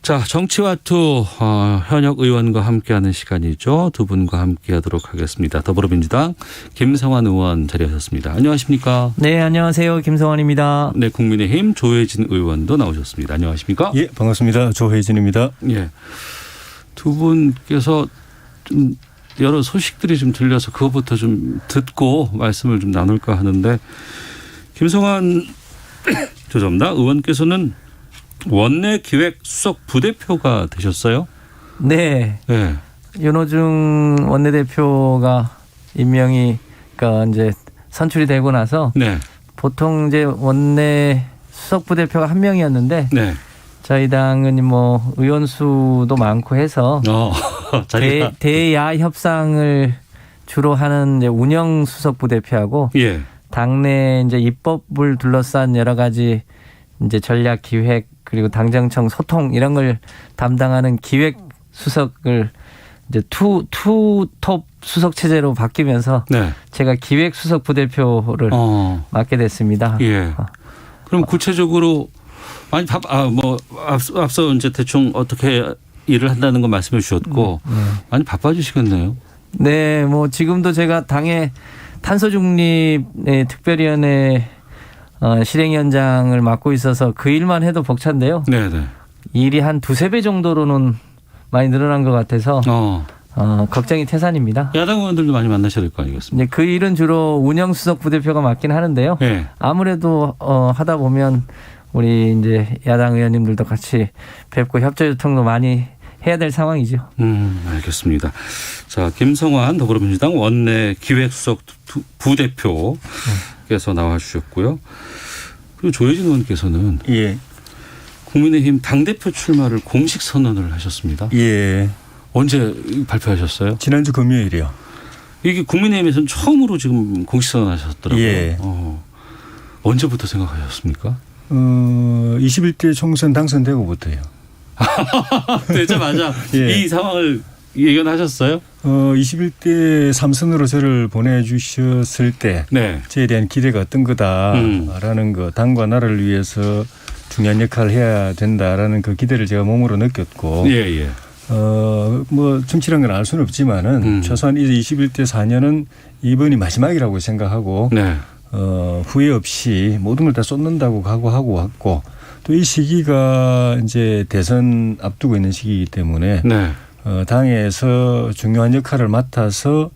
자, 정치와투 현역 의원과 함께하는 시간이죠. 두 분과 함께하도록 하겠습니다. 더불어민주당 김성환 의원 자리하셨습니다. 안녕하십니까? 네, 안녕하세요. 김성환입니다. 네, 국민의힘 조혜진 의원도 나오셨습니다. 안녕하십니까? 예, 반갑습니다. 조혜진입니다. 예, 두 분께서 좀 여러 소식들이 좀 들려서 그것부터 좀 듣고 말씀을 좀 나눌까 하는데, 김성환 죄송합니다. 의원께서는 원내 기획 수석 부대표가 되셨어요? 네. 네. 윤호중 원내대표가 임명이 그러니까 이제 선출이 되고 나서 네. 보통 이제 원내 수석 부대표가 한 명이었는데 네. 저희 당은 뭐 의원 수도 많고 해서 대야 협상을 주로 하는 이제 운영 수석 부대표하고 예. 당내 이제 입법을 둘러싼 여러 가지 이제 전략 기획 그리고 당정청 소통 이런 걸 담당하는 기획 수석을 이제 투톱 수석 체제로 바뀌면서 네. 제가 기획 수석 부대표를 맡게 됐습니다. 예. 그럼 구체적으로 많이 앞서 이제 대충 어떻게 일을 한다는 거 말씀해 주셨고 많이 바빠지시겠네요. 네, 뭐 지금도 제가 당의 탄소중립 특별위원회 실행위원장을 맡고 있어서 그 일만 해도 벅찬데요. 네네. 일이 한 두세 배 정도로는 많이 늘어난 것 같아서 걱정이 태산입니다. 야당 의원들도 많이 만나셔야 될 거 아니겠습니까? 그 일은 주로 운영수석 부대표가 맡긴 하는데요. 네. 아무래도 하다 보면 우리 이제 야당 의원님들도 같이 뵙고 협조요청도 많이 해야 될 상황이죠. 알겠습니다. 자, 김성환 더불어민주당 원내 기획수석 부대표께서 나와주셨고요. 그리고 조혜진 의원께서는 예. 국민의힘 당대표 출마를 공식 선언을 하셨습니다. 예. 언제 발표하셨어요? 지난주 금요일이요. 이게 국민의힘에서는 처음으로 지금 공식 선언하셨더라고요. 예. 언제부터 생각하셨습니까? 21대 총선 당선되고부터요. 되자마자 예. 이 상황을 예견하셨어요? 21대 3선으로 저를 보내주셨을 때 네. 저에 대한 기대가 어떤 거다라는 거, 당과 나라를 위해서 중요한 역할을 해야 된다라는 그 기대를 제가 몸으로 느꼈고 예. 뭐 정치라는 건 알 수는 없지만은 최소한 이제 21대 4년은 이번이 마지막이라고 생각하고 네. 후회 없이 모든 걸 다 쏟는다고 각오하고 왔고 또 이 시기가 이제 대선 앞두고 있는 시기이기 때문에 네. 당에서 중요한 역할을 맡아서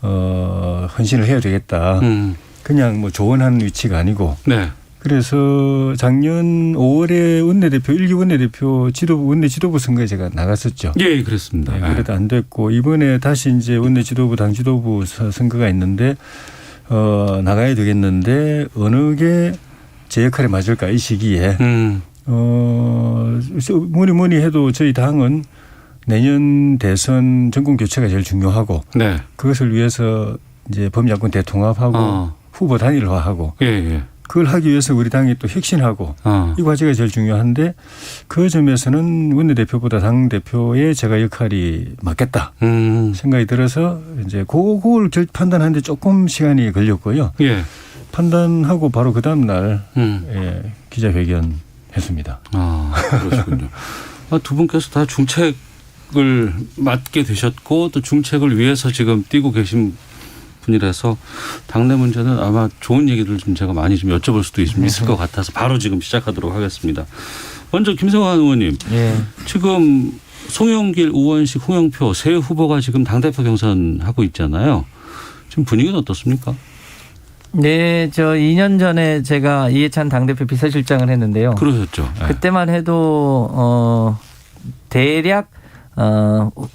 헌신을 해야 되겠다. 그냥 뭐 조언하는 위치가 아니고. 네. 그래서 작년 5월에 원내대표 1기 원내대표 원내 지도부 선거에 제가 나갔었죠. 예, 그렇습니다. 네, 그래도 안 됐고 이번에 다시 이제 원내 지도부 당 지도부 선거가 있는데 나가야 되겠는데 어느 게 제 역할에 맞을까 이 시기에 뭐니 해도 저희 당은 내년 대선 정권 교체가 제일 중요하고 네. 그것을 위해서 이제 범야권 대통합하고 후보 단일화하고 예. 그걸 하기 위해서 우리 당이 또 혁신하고 이 과제가 제일 중요한데 그 점에서는 원내대표보다 당대표의 제가 역할이 맞겠다 생각이 들어서 이제 그걸 판단하는데 조금 시간이 걸렸고요. 예. 판단하고 바로 그 다음 날 기자회견 했습니다. 그러시군요. 두 분께서 다 중책을 맡게 되셨고 또 중책을 위해서 지금 뛰고 계신 분이라서 당내 문제는 아마 좋은 얘기를 좀 제가 많이 좀 여쭤볼 수도 있을 것 같아서 바로 지금 시작하도록 하겠습니다. 먼저 김성환 의원님. 예. 지금 송영길, 우원식, 홍영표 세 후보가 지금 당대표 경선하고 있잖아요. 지금 분위기는 어떻습니까? 네, 저 2년 전에 제가 이해찬 당대표 비서실장을 했는데요. 그러셨죠. 네. 그때만 해도 대략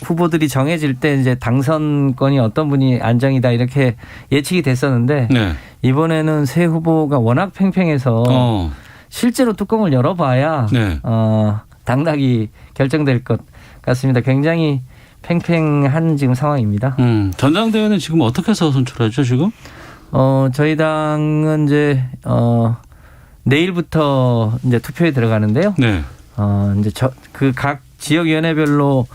후보들이 정해질 때 이제 당선권이 어떤 분이 안정이다 이렇게 예측이 됐었는데 네. 이번에는 세 후보가 워낙 팽팽해서 실제로 뚜껑을 열어봐야 네. 당락이 결정될 것 같습니다. 굉장히 팽팽한 지금 상황입니다. 전당대회는 지금 어떻게 해서 선출하죠 지금? 저희 당은 이제 내일부터 이제 투표에 들어가는데요. 네. 이제 그 각 지역위원회별로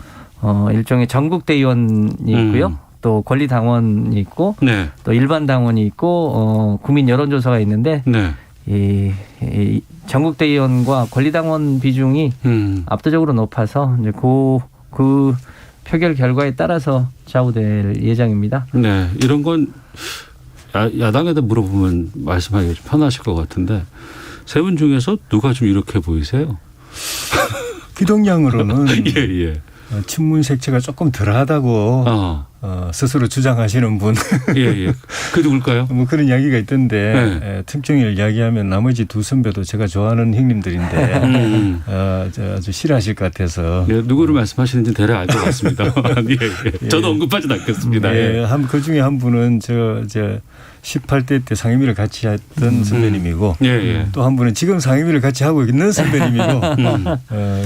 일종의 전국대의원이 있고요. 또 권리당원이 있고 네. 또 일반 당원이 있고 국민 여론조사가 있는데 네. 이 전국대 의원과 권리당원 비중이 압도적으로 높아서 이제 그 표결 결과에 따라서 좌우될 예정입니다. 네, 이런 건 야당에다 물어보면 말씀하기가 좀 편하실 것 같은데 세 분 중에서 누가 좀 이렇게 보이세요? 기동량으로는 예. 친문 색채가 조금 덜하다고 스스로 주장하시는 분. 예. 그 누굴까요? 뭐 그런 이야기가 있던데 특정인을 이야기하면 나머지 두 선배도 제가 좋아하는 형님들인데 아주 싫어하실 것 같아서. 예, 누구를 말씀하시는지 대략 알 것 같습니다. 예. 저도 언급하진 않겠습니다. 예. 그 중에 한 분은 저 18대 때 상임위를 같이 했던 선배님이고 또 한 분은 지금 상임위를 같이 하고 있는 선배님이고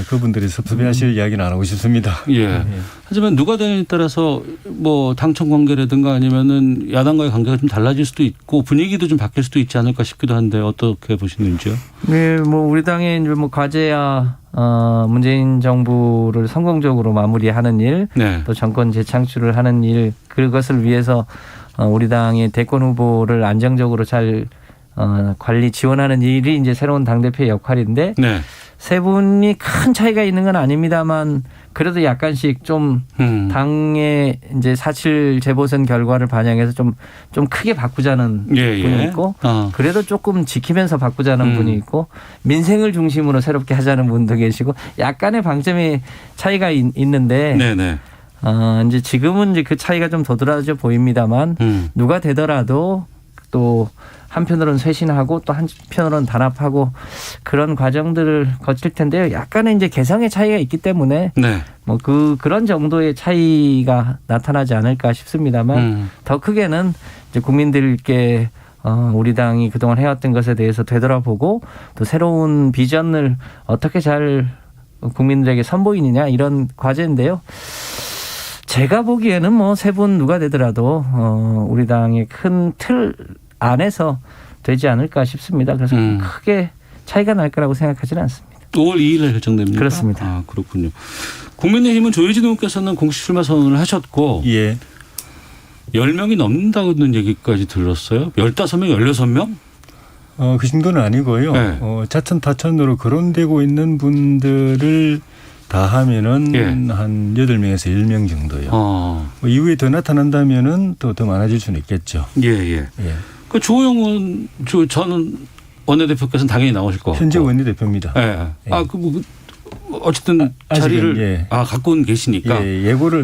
그분들이 섭섭해하실 이야기는 안 하고 싶습니다. 예. 하지만 누가 되느냐에 따라서 뭐 당청 관계라든가 아니면은 야당과의 관계가 좀 달라질 수도 있고 분위기도 좀 바뀔 수도 있지 않을까 싶기도 한데 어떻게 보시는지요? 네, 뭐 우리 당의 이제 뭐 과제야 문재인 정부를 성공적으로 마무리하는 일, 또 정권 재창출을 하는 일, 그것을 위해서 우리 당의 대권 후보를 안정적으로 잘 관리 지원하는 일이 이제 새로운 당대표의 역할인데 세 분이 큰 차이가 있는 건 아닙니다만 그래도 약간씩 좀 당의 이제 4.7 재보선 결과를 반영해서 좀 크게 바꾸자는 분이 있고 그래도 조금 지키면서 바꾸자는 분이 있고 민생을 중심으로 새롭게 하자는 분도 계시고 약간의 방점의 차이가 있는데 이제 지금은 이제 그 차이가 좀 도드라져 보입니다만 누가 되더라도 또 한편으로는 쇄신하고 또 한편으로는 단합하고 그런 과정들을 거칠 텐데요. 약간의 이제 개성의 차이가 있기 때문에 뭐 그런 정도의 차이가 나타나지 않을까 싶습니다만 더 크게는 이제 국민들께 우리 당이 그동안 해왔던 것에 대해서 되돌아보고 또 새로운 비전을 어떻게 잘 국민들에게 선보이느냐 이런 과제인데요. 제가 보기에는 뭐 세 분 누가 되더라도 우리 당의 큰 틀 안에서 되지 않을까 싶습니다. 그래서 크게 차이가 날 거라고 생각하지는 않습니다. 5월 2일에 결정됩니다. 그렇습니다. 아, 그렇군요. 국민의힘은 조혜진 의원께서는 공식 출마 선언을 하셨고 10명이 넘는다는 얘기까지 들었어요. 15명, 16명? 그 정도는 아니고요. 자천타천으로 거론되고 있는 분들을 다 하면은 한 8명에서 10명 정도요. 뭐 이후에 더 나타난다면은 또 더 많아질 수는 있겠죠. 그 조영훈 전 원내대표께서는 당연히 나오실 것 같고. 현재 원내대표입니다. 어쨌든 자리를 갖고 계시니까.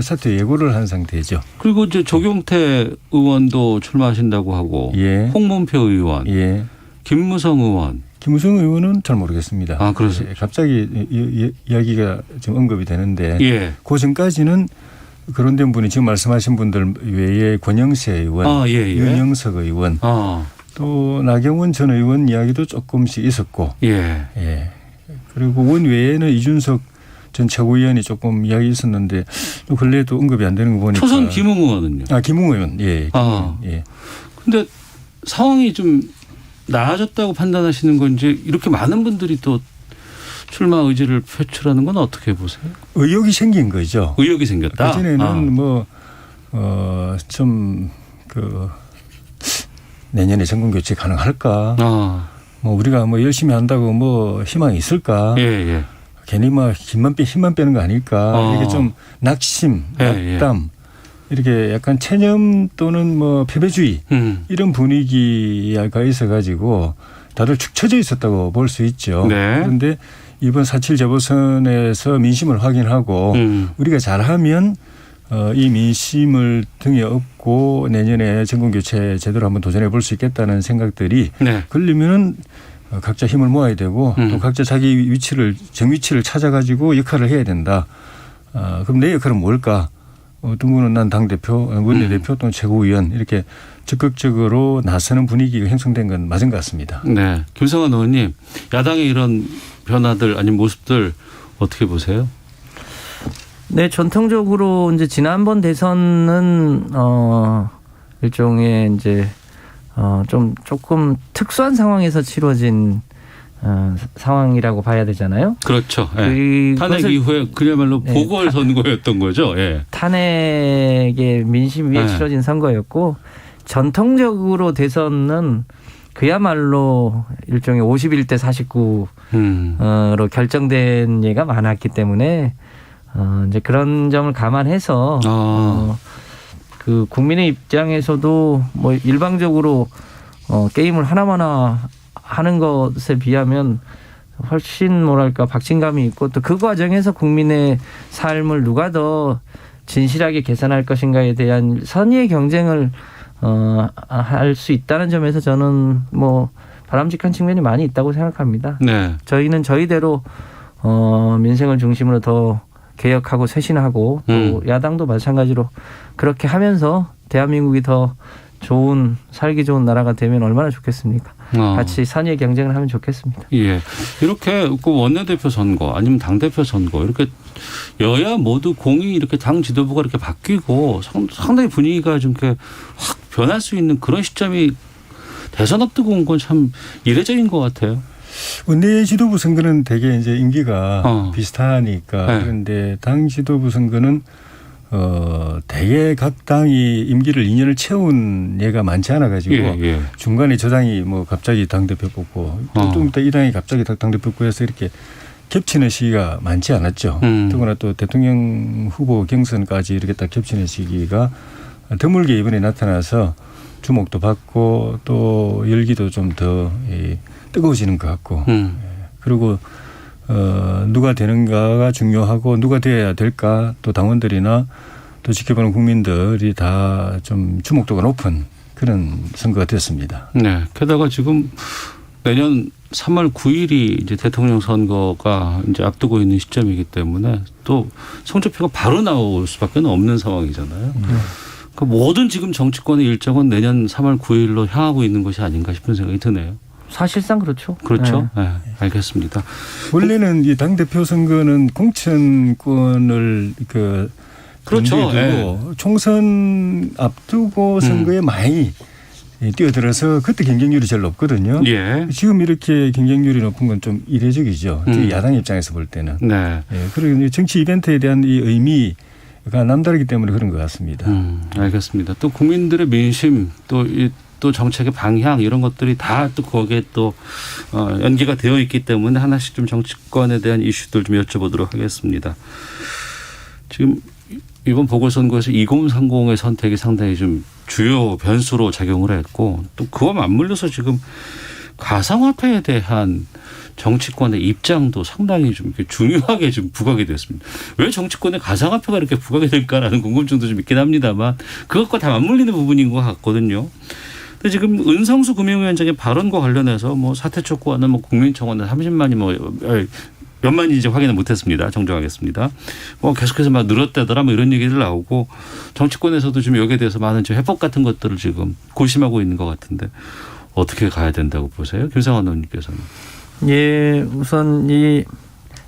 사퇴 예고를 한 상태죠. 그리고 이제 조경태 의원도 출마하신다고 하고. 홍문표 의원. 김무성 의원. 김무성 의원은 잘 모르겠습니다. 그래서 갑자기 이야기가 좀 언급이 되는데 그 전까지는 거론된 분이 지금 말씀하신 분들 외에 권영세 의원, 윤영석 의원, 또 나경원 전 의원 이야기도 조금씩 있었고, 그리고 원 외에는 이준석 전 최고위원이 조금 이야기 있었는데 근래에도 언급이 안 되는 거 보니까. 초선 김웅 의원은요? 김웅 의원, 근데 상황이 좀 나아졌다고 판단하시는 건지 이렇게 많은 분들이 또 출마 의지를 표출하는 건 어떻게 보세요? 의욕이 생긴 거죠. 의욕이 생겼다. 그전에는 내년에 정권 교체 가능할까? 뭐 우리가 뭐 열심히 한다고 뭐 희망이 있을까? 괜히 막 힘만 빼는 거 아닐까? 이게 좀 낙심, 낙담. 이렇게 약간 체념 또는 뭐 패배주의 이런 분위기가 있어가지고 다들 축 처져 있었다고 볼 수 있죠. 그런데 이번 4.7 재보선에서 민심을 확인하고 우리가 잘하면 이 민심을 등에 업고 내년에 정권교체 제대로 한번 도전해 볼 수 있겠다는 생각들이 그러려면은 각자 힘을 모아야 되고 또 각자 자기 정위치를 찾아가지고 역할을 해야 된다. 그럼 내 역할은 뭘까? 어떤 분은 난 당대표, 원내대표 또는 최고위원 이렇게 적극적으로 나서는 분위기가 형성된 건 맞은 것 같습니다. 김성환 의원님, 야당의 이런 변화들 아닌 모습들 어떻게 보세요? 전통적으로 이제 지난번 대선은 일종의 이제 조금 특수한 상황에서 치러진 상황이라고 봐야 되잖아요. 그렇죠. 탄핵 이후에 그야말로 보궐선거였던 거죠. 탄핵의 민심 위에 치러진 선거였고 전통적으로 대선은 그야말로 일종의 51대 49로 결정된 예가 많았기 때문에 이제 그런 점을 감안해서 그 국민의 입장에서도 뭐 일방적으로 게임을 하나마나 하는 것에 비하면 훨씬 뭐랄까 박진감이 있고 또 그 과정에서 국민의 삶을 누가 더 진실하게 개선할 것인가에 대한 선의의 경쟁을 할 수 있다는 점에서 저는 뭐 바람직한 측면이 많이 있다고 생각합니다. 네. 저희는 저희대로 민생을 중심으로 더 개혁하고 쇄신하고 또 야당도 마찬가지로 그렇게 하면서 대한민국이 더 좋은 살기 좋은 나라가 되면 얼마나 좋겠습니까? 같이 선의의 경쟁을 하면 좋겠습니다. 예, 이렇게 그 원내대표 선거 아니면 당대표 선거 이렇게 여야 모두 공이 이렇게 당 지도부가 이렇게 바뀌고 상당히 분위기가 좀 이렇게 확 변할 수 있는 그런 시점이 대선 앞두고 온 건 참 이례적인 것 같아요. 원내 지도부 선거는 대개 이제 임기가 비슷하니까 네. 그런데 당 지도부 선거는 대개 각 당이 임기를 2년을 채운 예가 많지 않아 가지고 중간에 저 당이 뭐 갑자기 당대표 뽑고 좀 이따 이 당이 갑자기 당대표 뽑고 해서 이렇게 겹치는 시기가 많지 않았죠. 더구나 또 대통령 후보 경선까지 이렇게 딱 겹치는 시기가 드물게 이번에 나타나서 주목도 받고 또 열기도 좀 더 뜨거워지는 것 같고 그리고 누가 되는가가 중요하고 누가 되어야 될까 또 당원들이나 또 지켜보는 국민들이 다 좀 주목도가 높은 그런 선거가 됐습니다. 네. 게다가 지금 내년 3월 9일이 이제 대통령 선거가 이제 앞두고 있는 시점이기 때문에 또 성적표가 바로 나올 수밖에 없는 상황이잖아요. 그 모든 지금 정치권의 일정은 내년 3월 9일로 향하고 있는 것이 아닌가 싶은 생각이 드네요. 사실상 그렇죠. 그렇죠. 네. 네, 알겠습니다. 원래는 이 당대표 선거는 공천권을 그렇죠. 두고 네. 총선 앞두고 선거에 많이 뛰어들어서 그때 경쟁률이 제일 높거든요. 예. 지금 이렇게 경쟁률이 높은 건 좀 이례적이죠. 특히 야당 입장에서 볼 때는. 네. 예, 그리고 정치 이벤트에 대한 이 의미가 남다르기 때문에 그런 것 같습니다. 알겠습니다. 또 국민들의 민심 또 정책의 방향 이런 것들이 다 또 거기에 또 연계가 되어 있기 때문에 하나씩 좀 정치권에 대한 이슈들 좀 여쭤보도록 하겠습니다. 지금 이번 보궐선거에서 2030의 선택이 상당히 좀 주요 변수로 작용을 했고 또 그와 맞물려서 지금 가상화폐에 대한 정치권의 입장도 상당히 좀 이렇게 중요하게 좀 부각이 됐습니다. 왜 정치권에 가상화폐가 이렇게 부각이 될까라는 궁금증도 좀 있긴 합니다만 그것과 다 맞물리는 부분인 것 같거든요. 근데 지금 은성수 금융위원장의 발언과 관련해서 뭐 사퇴 촉구하는 뭐 국민청원은 30만이 몇만이 이제 확인을 못했습니다. 정정하겠습니다. 뭐 계속해서 막 늘었다더라 뭐 이런 얘기들 나오고 정치권에서도 좀 여기에 대해서 많은 좀 해법 같은 것들을 지금 고심하고 있는 것 같은데 어떻게 가야 된다고 보세요? 김상환 의원님께서는. 예, 우선 이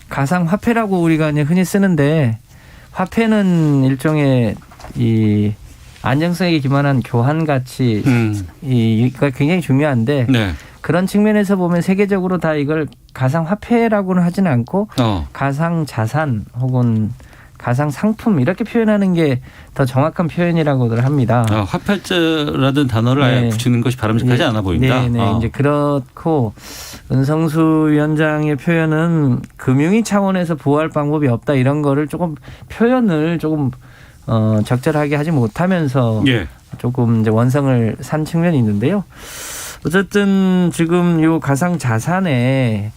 가상화폐라고 우리가 이제 흔히 쓰는데 화폐는 일종의 이 안정성에 기반한 교환 가치 이가 굉장히 중요한데 네. 그런 측면에서 보면 세계적으로 다 이걸 가상화폐라고는 하지는 않고 가상자산 혹은 가상상품 이렇게 표현하는 게 더 정확한 표현이라고들 합니다. 화폐자라는 단어를 아예 붙이는 것이 바람직하지 않아 보인다. 네, 이제 그렇고 은성수 위원장의 표현은 금융위 차원에서 보호할 방법이 없다 이런 거를 조금 표현을 조금 적절하게 하지 못하면서 조금 이제 원성을 산 측면이 있는데요. 어쨌든 지금 요 가상 자산에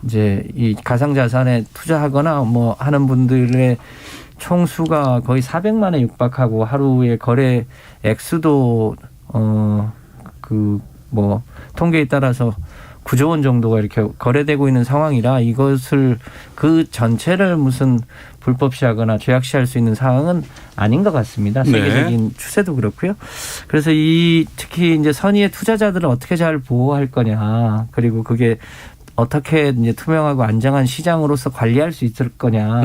이제 이 가상 자산에 투자하거나 뭐 하는 분들의 총수가 거의 400만에 육박하고 하루의 거래 액수도 그 뭐 통계에 따라서 9조 원 정도가 이렇게 거래되고 있는 상황이라 이것을 그 전체를 무슨 불법시하거나 죄악시할 수 있는 상황은 아닌 것 같습니다. 세계적인 추세도 그렇고요. 그래서 특히 이제 선의의 투자자들을 어떻게 잘 보호할 거냐, 그리고 그게 어떻게 이제 투명하고 안정한 시장으로서 관리할 수 있을 거냐.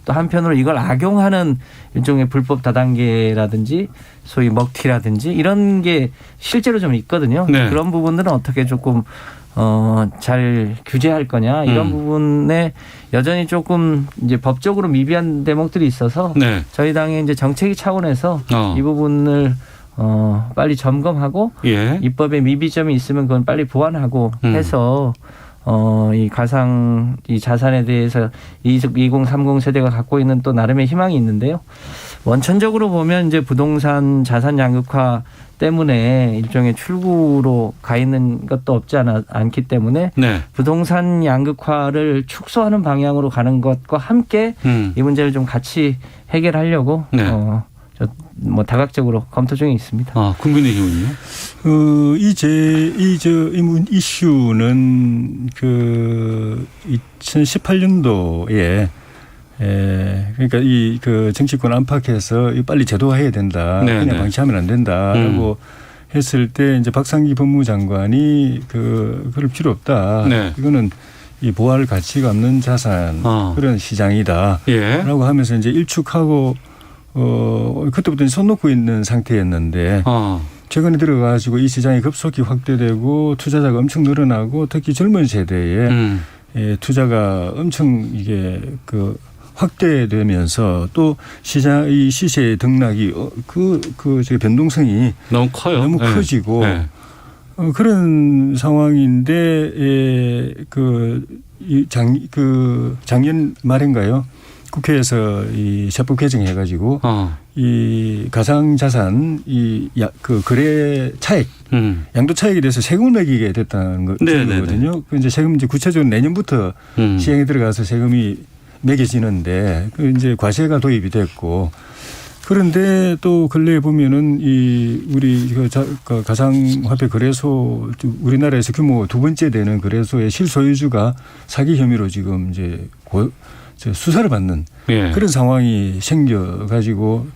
또 한편으로 이걸 악용하는 일종의 불법 다단계라든지 소위 먹튀라든지 이런 게 실제로 좀 있거든요. 네. 그런 부분들은 어떻게 조금 잘 규제할 거냐 이런 부분에 여전히 조금 이제 법적으로 미비한 대목들이 있어서 저희 당의 이제 정책위 차원에서 이 부분을 빨리 점검하고 예. 입법에 미비점이 있으면 그건 빨리 보완하고 해서 이 가상 이 자산에 대해서 2030 세대가 갖고 있는 또 나름의 희망이 있는데요. 원천적으로 보면 이제 부동산 자산 양극화 때문에 일종의 출구로 가 있는 것도 없지 않기 때문에 네. 부동산 양극화를 축소하는 방향으로 가는 것과 함께 이 문제를 좀 같이 해결하려고 네. 뭐 다각적으로 검토 중에 있습니다. 아, 국민의힘은요? 이 이슈는 그 2018년도에 그러니까 그 정치권 안팎에서 빨리 제도화해야 된다. 네, 그냥 방치하면 안 된다라고 했을 때 이제 박상기 법무장관이 그럴 필요 없다. 네. 이거는 이 보할 가치가 없는 자산 그런 시장이다라고 예. 하면서 이제 일축하고 그때부터 손 놓고 있는 상태였는데 최근에 들어가지고 이 시장이 급속히 확대되고 투자자가 엄청 늘어나고 특히 젊은 세대에 투자가 엄청 이게 그 확대되면서 또 이 시세의 등락이 변동성이 너무 커요. 너무 네. 커지고 네. 그런 상황인데 작년 말인가요? 국회에서 이 세법 개정해가지고 이 가상자산 그 거래 차익, 양도 차익에 대해서 세금을 매기게 됐다는 거거든요. 그 이제 세금 이제 구체적으로 내년부터 시행에 들어가서 세금이 매겨지는데 그 이제 과세가 도입이 됐고 그런데 또 근래에 보면은 우리 가상화폐 거래소 우리나라에서 규모 2번째 되는 거래소의 실소유주가 사기 혐의로 지금 이제 수사를 받는 그런 상황이 생겨가지고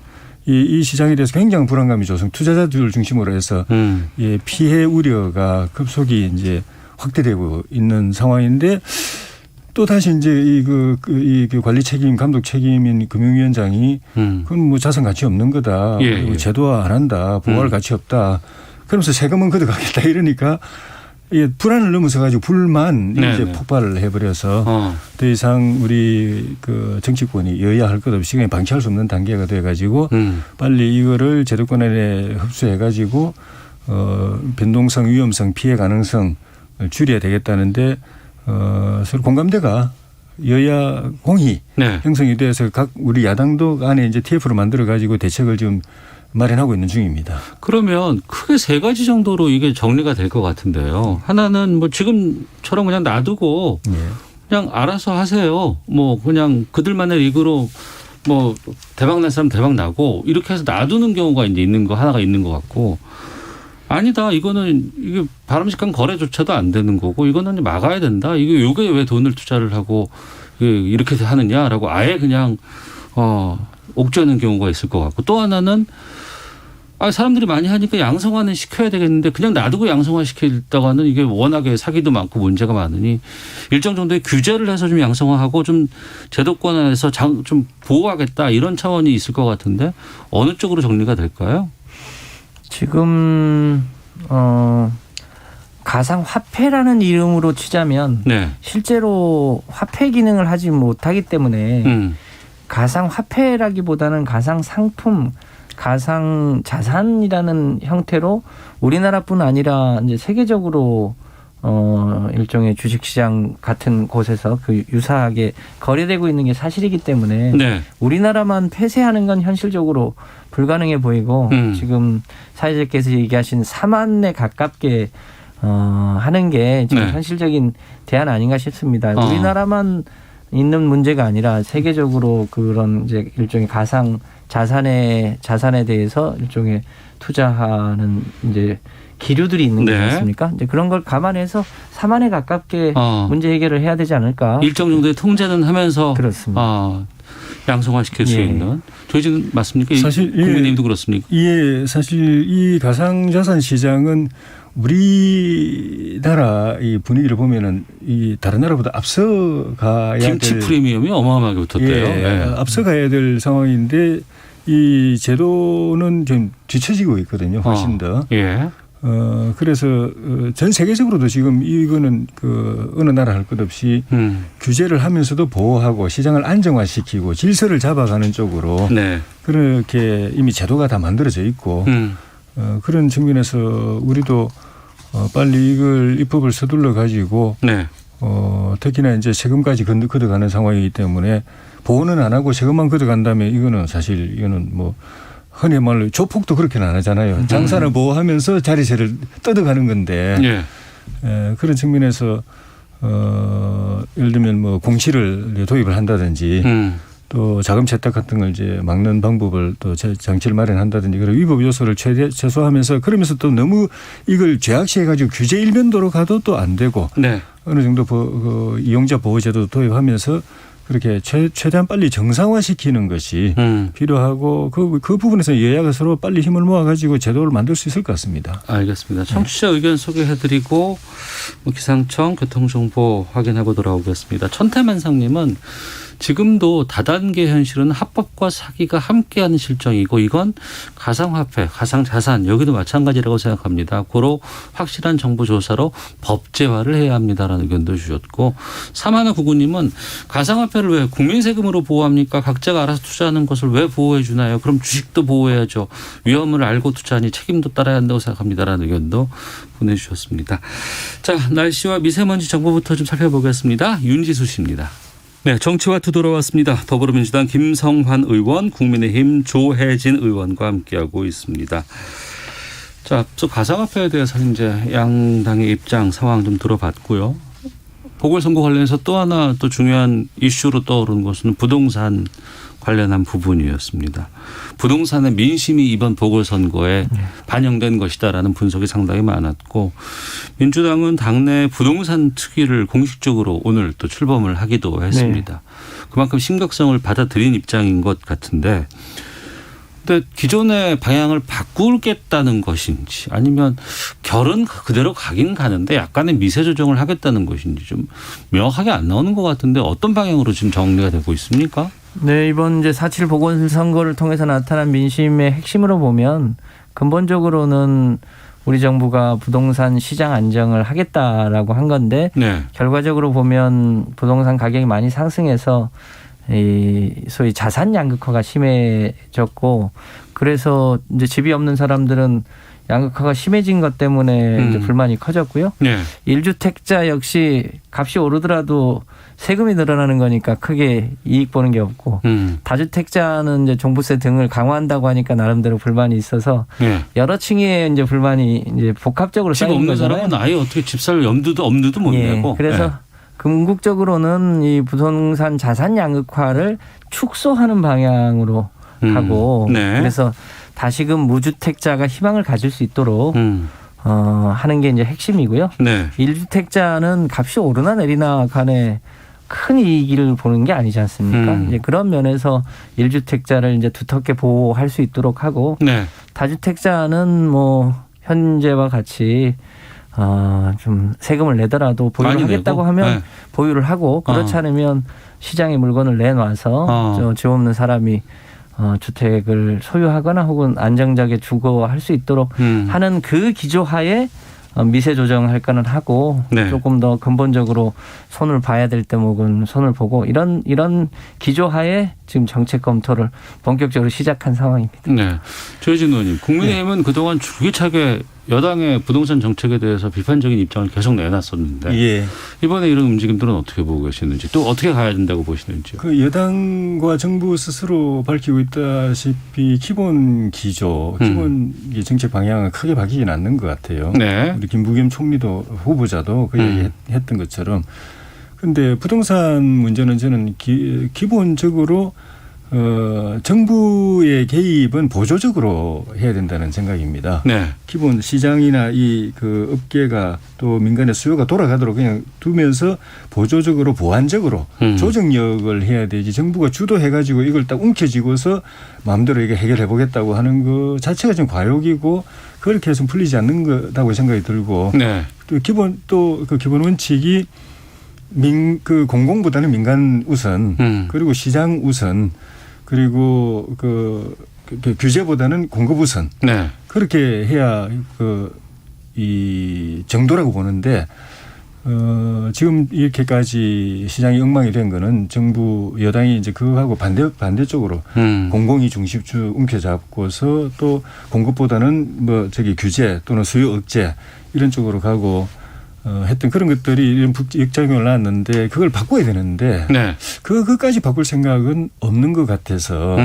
이 시장에 대해서 굉장히 불안감이 조성 투자자들 중심으로 해서 피해 우려가 급속히 이제 확대되고 있는 상황인데 또 다시 이제 이 관리 책임, 감독 책임인 금융위원장이 그건 뭐 자산 가치 없는 거다. 그리고 제도화 안 한다. 보호할 가치 없다. 그러면서 세금은 걷어가겠다 이러니까 불안을 넘어서 가지고 불만 이제 폭발을 해버려서 더 이상 우리 그 정치권이 여야 할 것 없이 그냥 방치할 수 없는 단계가 돼 가지고 빨리 이거를 제도권 안에 흡수해 가지고 변동성, 위험성, 피해 가능성을 줄여야 되겠다는데 서로 공감대가 여야 공히 형성이 돼서 각 우리 야당도 안에 이제 TF로 만들어 가지고 대책을 지금 마련하고 있는 중입니다. 그러면 크게 세 가지 정도로 이게 정리가 될 것 같은데요. 하나는 뭐 지금처럼 그냥 놔두고 그냥 알아서 하세요. 뭐 그냥 그들만의 리그로 뭐 대박 난 사람 대박 나고 이렇게 해서 놔두는 경우가 이제 있는 거 하나가 있는 것 같고 아니다. 이거는 이게 바람직한 거래조차도 안 되는 거고 이거는 막아야 된다. 이게 왜 돈을 투자를 하고 이렇게 하느냐라고 아예 그냥 옥죄는 경우가 있을 것 같고 또 하나는 사람들이 많이 하니까 양성화는 시켜야 되겠는데 그냥 놔두고 양성화 시키다가는 이게 워낙에 사기도 많고 문제가 많으니 일정 정도의 규제를 해서 좀 양성화하고 좀 제도권에서 좀 보호하겠다 이런 차원이 있을 것 같은데 어느 쪽으로 정리가 될까요? 지금 가상화폐라는 이름으로 치자면 실제로 화폐 기능을 하지 못하기 때문에 가상화폐라기보다는 가상상품, 가상자산이라는 형태로 우리나라뿐 아니라 이제 세계적으로 일종의 주식시장 같은 곳에서 그 유사하게 거래되고 있는 게 사실이기 때문에 우리나라만 폐쇄하는 건 현실적으로 불가능해 보이고 지금 사회자께서 얘기하신 4만에 가깝게 하는 게 지금 현실적인 대안 아닌가 싶습니다. 우리나라만 있는 문제가 아니라 세계적으로 그런 이제 일종의 가상 자산에 대해서 일종의 투자하는 이제 기류들이 있는 거지 않습니까? 이제 그런 걸 감안해서 4만에 가깝게 문제 해결을 해야 되지 않을까? 일정 정도의 통제는 하면서 그렇습니다. 양성화시킬 수 있는 조지는 맞습니까? 사실 국민님도 그렇습니까? 사실 이 가상자산 시장은 우리나라 이 분위기를 보면은 이 다른 나라보다 앞서가야 될 김치 프리미엄이 어마어마하게 붙었대요. 앞서가야 될 상황인데 이 제도는 좀 뒤처지고 있거든요. 훨씬 더. 그래서 전 세계적으로도 지금 이거는 그 어느 나라 할 것 없이 규제를 하면서도 보호하고 시장을 안정화시키고 질서를 잡아가는 쪽으로 그렇게 이미 제도가 다 만들어져 있고 그런 측면에서 우리도 빨리 이걸 입법을 서둘러 가지고 네. 특히나 이제 세금까지 걷어가는 상황이기 때문에 보호는 안 하고 세금만 걷어간다면 이거는 사실 이거는 뭐 흔히 말로 조폭도 그렇게는 안 하잖아요. 장사를 보호하면서 자리세를 뜯어가는 건데 예. 그런 측면에서 예를 들면 뭐 공시를 도입을 한다든지 또 자금 채탁 같은 걸 이제 막는 방법을 또 장치를 마련한다든지 그런 위법 요소를 최소화하면서 그러면서 또 너무 이걸 죄악시해 가지고 규제 일면도로 가도 또 안 되고 네. 어느 정도 그 이용자 보호제도 도입하면서 그렇게 최대한 빨리 정상화시키는 것이 필요하고 그 부분에서 여야가 서로 빨리 힘을 모아가지고 제도를 만들 수 있을 것 같습니다. 알겠습니다. 청취자 의견 소개해드리고 기상청 교통정보 확인하고 돌아오겠습니다. 천태만상님은 지금도 다단계 현실은 합법과 사기가 함께하는 실정이고 이건 가상화폐, 가상자산 여기도 마찬가지라고 생각합니다. 고로 확실한 정보 조사로 법제화를 해야 합니다라는 의견도 주셨고 3199님은 가상화폐를 왜 국민 세금으로 보호합니까? 각자가 알아서 투자하는 것을 왜 보호해 주나요? 그럼 주식도 보호해야죠. 위험을 알고 투자하니 책임도 따라야 한다고 생각합니다라는 의견도 보내주셨습니다. 자, 날씨와 미세먼지 정보부터 좀 살펴보겠습니다. 윤지수 씨입니다. 네, 정치와 투 돌아왔습니다. 더불어민주당 김성환 의원, 국민의힘 조혜진 의원과 함께하고 있습니다. 자, 앞서 가상화폐에 대해서 이제 양당의 입장 상황 좀 들어봤고요. 보궐선거 관련해서 또 하나 또 중요한 이슈로 떠오른 것은 부동산 관련한 부분이었습니다. 부동산의 민심이 이번 보궐선거에 반영된 것이다라는 분석이 상당히 많았고 민주당은 당내 부동산 특위를 공식적으로 오늘 또 출범을 하기도 했습니다. 네. 그만큼 심각성을 받아들인 입장인 것 같은데 근데 기존의 방향을 바꾸겠다는 것인지 아니면 결은 그대로 가긴 가는데 약간의 미세 조정을 하겠다는 것인지 좀 명확하게 안 나오는 것 같은데 어떤 방향으로 지금 정리가 되고 있습니까? 네, 이번 이제 4.7 보궐선거를 통해서 나타난 민심의 핵심으로 보면 근본적으로는 우리 정부가 부동산 시장 안정을 하겠다라고 한 건데 네. 결과적으로 보면 부동산 가격이 많이 상승해서 이 소위 자산 양극화가 심해졌고 그래서 이제 집이 없는 사람들은 양극화가 심해진 것 때문에 이제 불만이 커졌고요. 네. 1주택자 역시 값이 오르더라도 세금이 늘어나는 거니까 크게 이익 보는 게 없고 다주택자는 이제 종부세 등을 강화한다고 하니까 나름대로 불만이 있어서 네. 여러 층의 이제 불만이 이제 복합적으로 집 없는 거잖아요. 사람은 아예 어떻게 집 살 염두도 못 내고. 그래서 네. 궁극적으로는 이 부동산 자산 양극화를 축소하는 방향으로 하고 네. 그래서 다시금 무주택자가 희망을 가질 수 있도록 하는 게 이제 핵심이고요. 네. 1주택자는 값이 오르나 내리나 간에 큰 이익을 보는 게 아니지 않습니까? 이제 그런 면에서 1주택자를 이제 두텁게 보호할 수 있도록 하고 네. 다주택자는 뭐 현재와 같이 좀 세금을 내더라도 보유를 하겠다고 하면 네. 보유를 하고 그렇지 않으면 시장에 물건을 내놔서 집 없는 사람이 주택을 소유하거나 혹은 안정적에 주거할 수 있도록 하는 그 기조하에 미세 조정할 거는 하고 네. 조금 더 근본적으로 손을 봐야 될 대목은 손을 보고 이런 기조하에 지금 정책 검토를 본격적으로 시작한 상황입니다. 네, 조혜진 의원님, 국민의힘은 네. 그동안 줄기차게 여당의 부동산 정책에 대해서 비판적인 입장을 계속 내놨었는데 예. 이번에 이런 움직임들은 어떻게 보고 계시는지 또 어떻게 가야 된다고 보시는지요? 그 여당과 정부 스스로 밝히고 있다시피 기본 기조, 기본 정책 방향은 크게 바뀌지는 않는 것 같아요. 네. 우리 김부겸 총리도 후보자도 그 얘기했던 것처럼. 그런데 부동산 문제는 저는 기본적으로 정부의 개입은 보조적으로 해야 된다는 생각입니다. 네. 기본 시장이나 이 그 업계가 또 민간의 수요가 돌아가도록 그냥 두면서 보조적으로 보완적으로 조정력을 해야 되지 정부가 주도해가지고 이걸 딱 움켜쥐고서 마음대로 이게 해결해 보겠다고 하는 것 자체가 좀 과욕이고 그렇게 해서 풀리지 않는 거다고 생각이 들고 네. 또 그 기본 원칙이 그 공공보다는 민간 우선 그리고 시장 우선 그리고 그 규제보다는 공급 우선 네. 그렇게 해야 이 정도라고 보는데 지금 이렇게까지 시장이 엉망이 된 거는 정부 여당이 이제 그거하고 반대쪽으로 공공이 중심주 움켜잡고서 또 공급보다는 뭐 규제 또는 수요 억제 이런 쪽으로 가고 했던 그런 것들이 이런 역작용을 낳았는데 그걸 바꿔야 되는데 네. 그것까지 바꿀 생각은 없는 것 같아서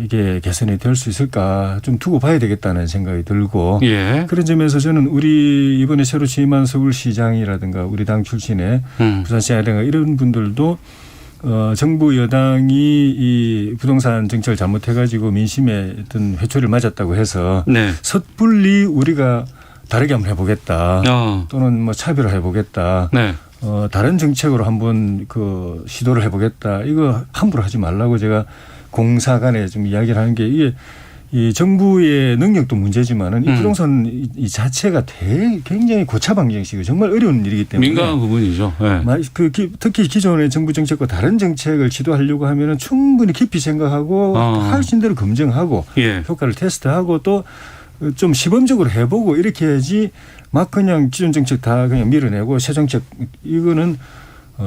이게 개선이 될 수 있을까 좀 두고 봐야 되겠다는 생각이 들고 예. 그런 점에서 저는 우리 이번에 새로 취임한 서울시장이라든가 우리 당 출신의 부산시장이라든가 이런 분들도 정부 여당이 이 부동산 정책을 잘못해가지고 민심에 어떤 회초리를 맞았다고 해서 네. 섣불리 우리가 다르게 한번 해보겠다 또는 뭐 차별을 해보겠다. 네. 다른 정책으로 한번 그 시도를 해보겠다. 이거 함부로 하지 말라고 제가 공사 간에 좀 이야기를 하는 게 이게 이 정부의 능력도 문제지만은 이 부동산 이 자체가 굉장히 고차방정식이고 정말 어려운 일이기 때문에 민감한 부분이죠. 네. 특히 기존의 정부 정책과 다른 정책을 지도하려고 하면은 충분히 깊이 생각하고 하신 대로 검증하고 예. 효과를 테스트하고 또 좀 시범적으로 해보고 이렇게 해야지 막 그냥 기존 정책 다 그냥 밀어내고 새 정책 이거는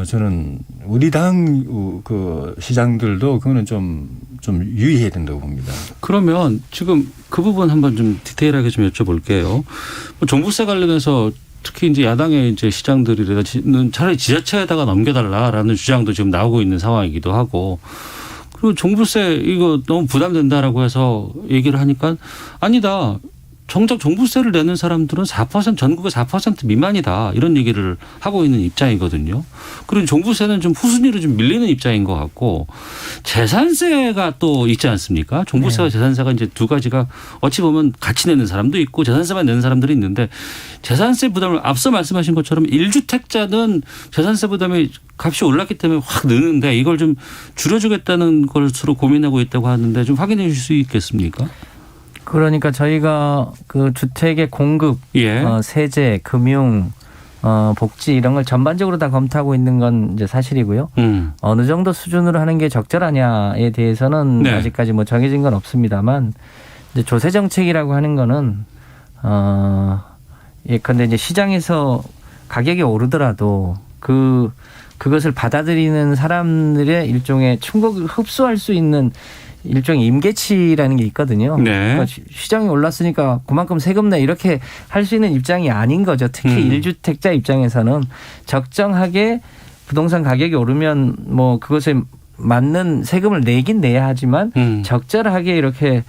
저는 우리 당 그 시장들도 그거는 좀 유의해야 된다고 봅니다. 그러면 지금 그 부분 한번 좀 디테일하게 좀 여쭤볼게요. 뭐 종부세 관련해서 특히 이제 야당의 이제 시장들이라는 차라리 지자체에다가 넘겨달라라는 주장도 지금 나오고 있는 상황이기도 하고. 그리고 종부세 이거 너무 부담된다라고 해서 얘기를 하니까 아니다. 정작 종부세를 내는 사람들은 4% 전국의 4% 미만이다 이런 얘기를 하고 있는 입장이거든요. 그리고 종부세는 좀 후순위로 좀 밀리는 입장인 것 같고 재산세가 또 있지 않습니까? 종부세와 재산세가 이제 두 가지가 어찌 보면 같이 내는 사람도 있고 재산세만 내는 사람들이 있는데 재산세 부담을 앞서 말씀하신 것처럼 1주택자는 재산세 부담이 값이 올랐기 때문에 확 느는데 이걸 좀 줄여주겠다는 것으로 고민하고 있다고 하는데 좀 확인해 주실 수 있겠습니까? 그러니까 저희가 그 주택의 공급, 예. 세제, 금융, 복지 이런 걸 전반적으로 다 검토하고 있는 건 이제 사실이고요. 어느 정도 수준으로 하는 게 적절하냐에 대해서는 네. 아직까지 뭐 정해진 건 없습니다만 이제 조세 정책이라고 하는 거는 예컨대 이제 시장에서 가격이 오르더라도 그것을 받아들이는 사람들의 일종의 충격을 흡수할 수 있는 일종의 임계치라는 게 있거든요. 네. 그러니까 시장이 올랐으니까 그만큼 세금 내 이렇게 할 수 있는 입장이 아닌 거죠. 특히 1주택자 입장에서는 적정하게 부동산 가격이 오르면 뭐 그것에 맞는 세금을 내긴 내야 하지만 적절하게 이렇게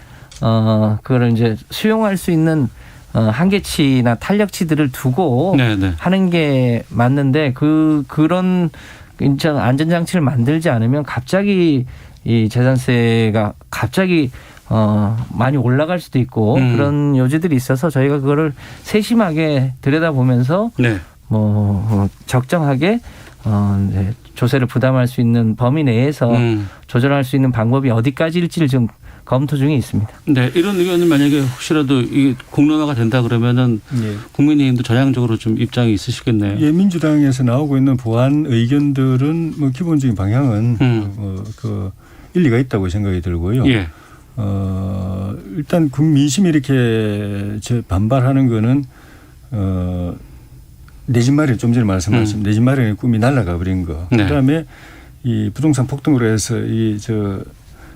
그거를 이제 수용할 수 있는 한계치나 탄력치들을 두고 네네. 하는 게 맞는데 그런 안전장치를 만들지 않으면 갑자기 이 재산세가 갑자기 많이 올라갈 수도 있고 그런 요지들이 있어서 저희가 그거를 세심하게 들여다보면서 네. 뭐 적정하게 이제 조세를 부담할 수 있는 범위 내에서 조절할 수 있는 방법이 어디까지일지를 좀 검토 중에 있습니다. 네, 이런 의견은 만약에 혹시라도 이게 공론화가 된다 그러면은 국민의힘도 전향적으로 좀 입장이 있으시겠네요. 예, 민주당에서 나오고 있는 보완 의견들은 뭐 기본적인 방향은 그 일리가 있다고 생각이 들고요. 예. 일단 민심이 이렇게 반발하는 거는 내 집 마련 좀 전에 말씀하신 내 집 마련의 꿈이 날아가 버린 거. 네. 그다음에 이 부동산 폭등으로 해서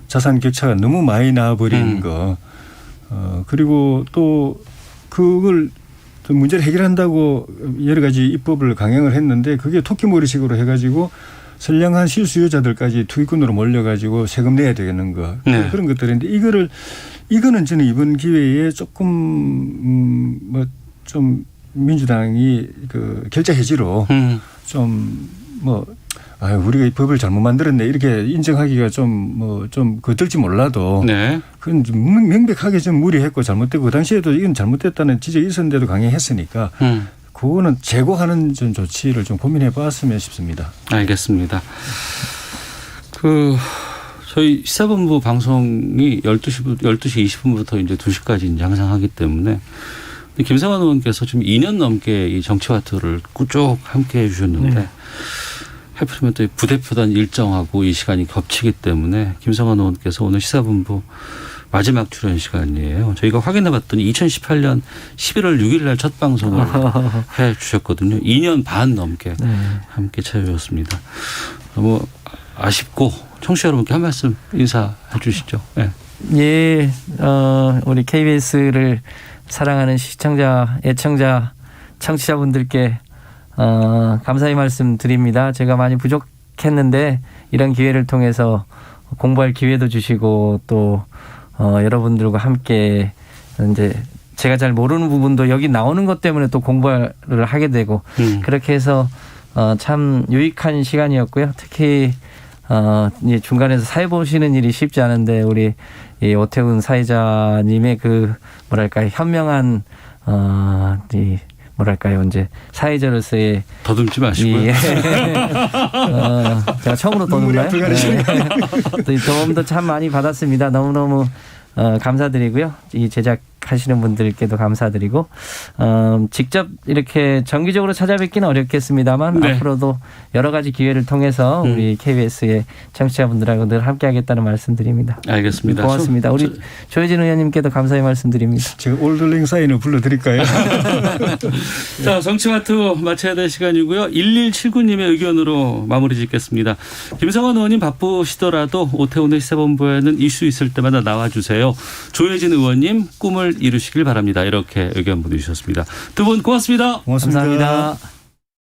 자산 격차가 너무 많이 나버린 거. 그리고 또 그걸 문제를 해결한다고 여러 가지 입법을 강행을 했는데 그게 토끼머리식으로 해가지고 선량한 실수요자들까지 투기꾼으로 몰려가지고 세금 내야 되는 거. 네. 그런 것들인데 이거는 저는 이번 기회에 조금 좀 민주당이 그 결자 해지로 우리가 이 법을 잘못 만들었네 이렇게 인정하기가 좀 그들지 몰라도 네. 그건 좀 명백하게 좀 무리했고 잘못되고 그 당시에도 이건 잘못됐다는 지적이 있었는데도 강행했으니까 그거는 제고하는 좀 조치를 좀 고민해 봤으면 싶습니다. 알겠습니다. 저희 시사본부 방송이 12시 20분부터 이제 2시까지 이제 항상 하기 때문에 김성환 의원께서 지금 2년 넘게 이 정치와투를 쭉 함께 해 주셨는데 하필이면 또 부대표단 일정하고 이 시간이 겹치기 때문에 김성환 의원께서 오늘 시사본부 마지막 출연 시간이에요. 저희가 확인해봤더니 2018년 11월 6일 날 첫 방송을 해 주셨거든요. 2년 반 넘게 함께 찾아주셨습니다. 너무 아쉽고 청취자 여러분께 한 말씀 인사해 주시죠. 네. 예, 우리 KBS를 사랑하는 시청자, 애청자, 청취자분들께 감사의 말씀 드립니다. 제가 많이 부족했는데 이런 기회를 통해서 공부할 기회도 주시고 또 여러분들과 함께 이제 제가 잘 모르는 부분도 여기 나오는 것 때문에 또 공부를 하게 되고 그렇게 해서 참 유익한 시간이었고요. 특히 중간에서 사회 보시는 일이 쉽지 않은데 우리 이 오태훈 사회자님의 그 뭐랄까 현명한 뭐랄까요 이제 사회자로서의 더듬지 마시고요. 제가 처음으로 더듬나요? 또 도움도 참 많이 받았습니다. 너무너무 감사드리고요. 이 제작하시는 분들께도 감사드리고 직접 이렇게 정기적으로 찾아뵙기는 어렵겠습니다만 네. 앞으로도 여러 가지 기회를 통해서 우리 KBS의 청취자분들하고 늘 함께하겠다는 말씀드립니다. 알겠습니다. 고맙습니다. 우리 조혜진 의원님께도 감사의 말씀드립니다. 제가 올들링 사인을 불러드릴까요? 자, 정치마트 마쳐야 될 시간이고요. 1179님의 의견으로 마무리 짓겠습니다. 김성환 의원님 바쁘시더라도 오태훈의 시사본부에는 이슈 있을 때마다 나와주세요. 조혜진 의원님 꿈을 이루시길 바랍니다. 이렇게 의견 보내주셨습니다. 두 분 고맙습니다. 고맙습니다. 감사합니다.